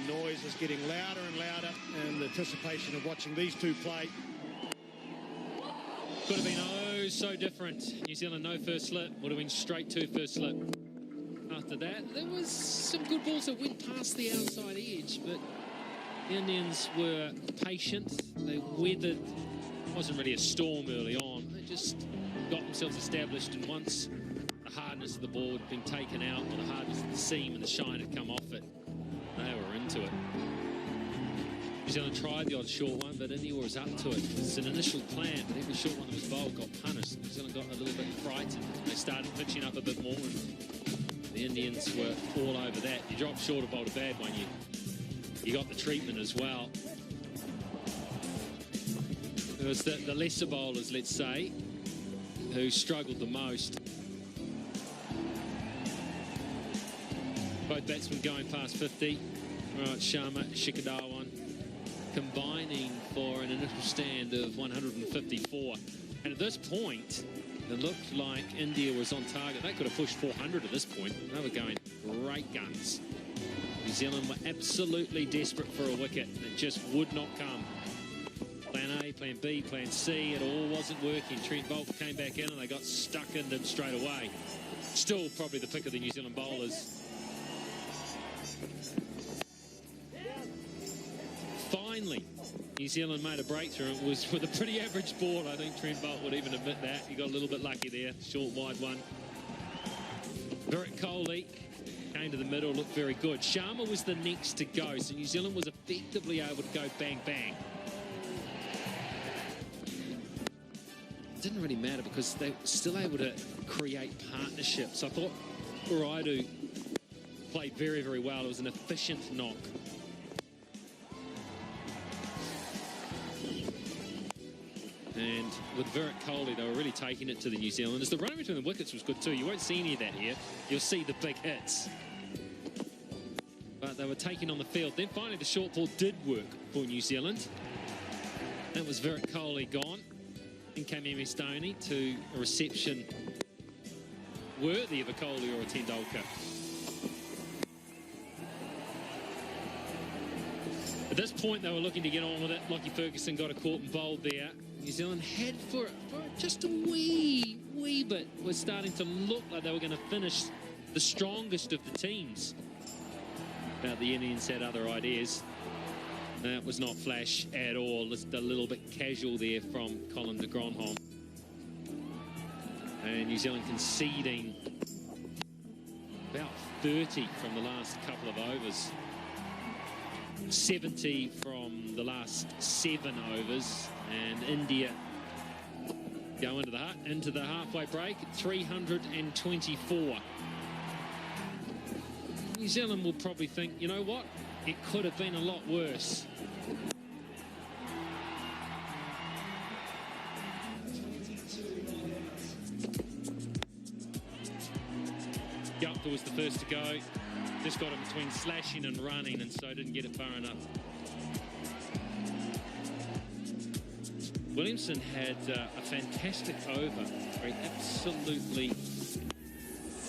noise is getting louder and louder in the anticipation of watching these two play. Could have been oh so different. New Zealand no first slip, would have been straight to first slip. After that, there was some good balls that went past the outside edge, but the Indians were patient. They weathered, it wasn't really a storm early on. They just got themselves established, and once the hardness of the ball had been taken out, or the hardness of the seam and the shine had come off it, they were into it. New Zealand tried the odd short one, but India was up to it. It's an initial plan, but every short one that was bowled got punished. New Zealand got a little bit frightened. They started pitching up a bit more, and the Indians were all over that. You drop short or bowled a bad one, you got the treatment as well. It was the lesser bowlers, let's say, who struggled the most. Both batsmen going past 50. All right, Sharma, Shikadawan combining for an initial stand of 154. And at this point, it looked like India was on target. They could have pushed 400 at this point. They were going great guns. New Zealand were absolutely desperate for a wicket. It just would not come. Plan A, Plan B, Plan C, it all wasn't working. Trent Boult came back in and they got stuck in them straight away. Still probably the pick of the New Zealand bowlers. Finally, New Zealand made a breakthrough. It was with a pretty average ball. I think Trent Boult would even admit that. He got a little bit lucky there. Short, wide one. Virat Kohli came to the middle, looked very good. Sharma was the next to go, so New Zealand was effectively able to go bang, bang. It didn't really matter because they were still able to create partnerships. I thought Raidu played very, very well. It was an efficient knock. And with Virat Kohli, they were really taking it to the New Zealanders. The run between the wickets was good too. You won't see any of that here. You'll see the big hits. But they were taking on the field. Then finally the short ball did work for New Zealand. That was Virat Kohli gone. In came MS Dhoni to a reception worthy of a Kohli or a Tendulkar. At this point, they were looking to get on with it. Lockie Ferguson got a caught and bowled there. New Zealand had for just a wee bit, was starting to look like they were going to finish the strongest of the teams. But the Indians had other ideas. That was not flash at all. Just a little bit casual there from Colin de Grandhomme. And New Zealand conceding about 30 from the last couple of overs. 70 from the last 7 overs, and India go into the halfway break at 324. New Zealand will probably think, you know what, it could have been a lot worse. Gupta was the first to go. Just got him between slashing and running, and so didn't get it far enough. Williamson had a fantastic over where he absolutely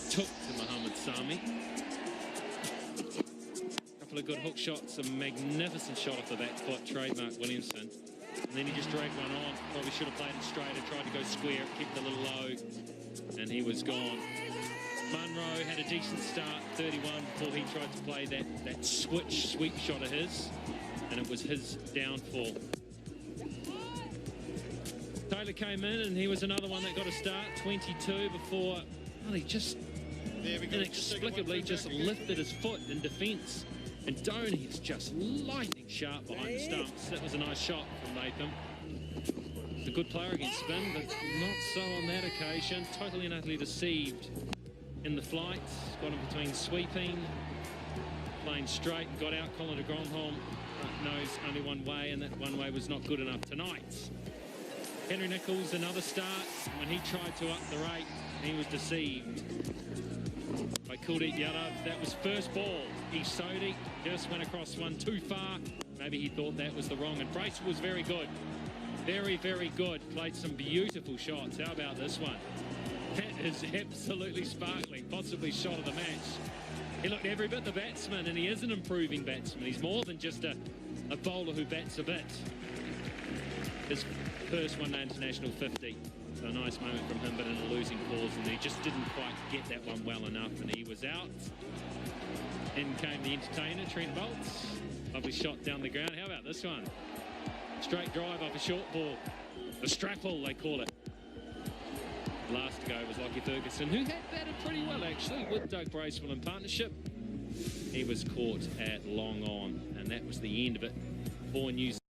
took to Mohammad Sami. A couple of good hook shots, a magnificent shot off the back foot, trademark Williamson. And then he just dragged one on. Probably should have played it straight and tried to go square, kept it a little low, and he was gone. Munro had a decent start, 31, before he tried to play that switch sweep shot of his, and it was his downfall. Taylor came in, and he was another one that got a start, 22, before well, he just inexplicably just lifted his foot in defence. And Dhoni is just lightning sharp behind the stumps. That was a nice shot from Latham. A good player against spin, but not so on that occasion. Totally and utterly deceived in the flight. Got him between sweeping, playing straight, and got out. Colin de Grandhomme knows only one way, and that one way was not good enough tonight. Henry Nicholls, another start. When he tried to up the rate, he was deceived by Kuldeep Yadav. That was first ball. East Sodhi just went across one too far. Maybe he thought that was the wrong. And Brace was very good. Very, very good. Played some beautiful shots. How about this one? That is absolutely sparkling. Possibly shot of the match. He looked every bit the batsman, and he is an improving batsman. He's more than just a bowler who bats a bit. His first one-day international 50. So a nice moment from him, but in a losing cause, and he just didn't quite get that one well enough, and he was out. In came the entertainer, Trent Bolts. Lovely shot down the ground. How about this one? Straight drive off a short ball. The strapple, they call it. Last to go was Lockie Ferguson, who had batted pretty well, actually, with Doug Bracewell in partnership. He was caught at long on, and that was the end of it for New Zealand.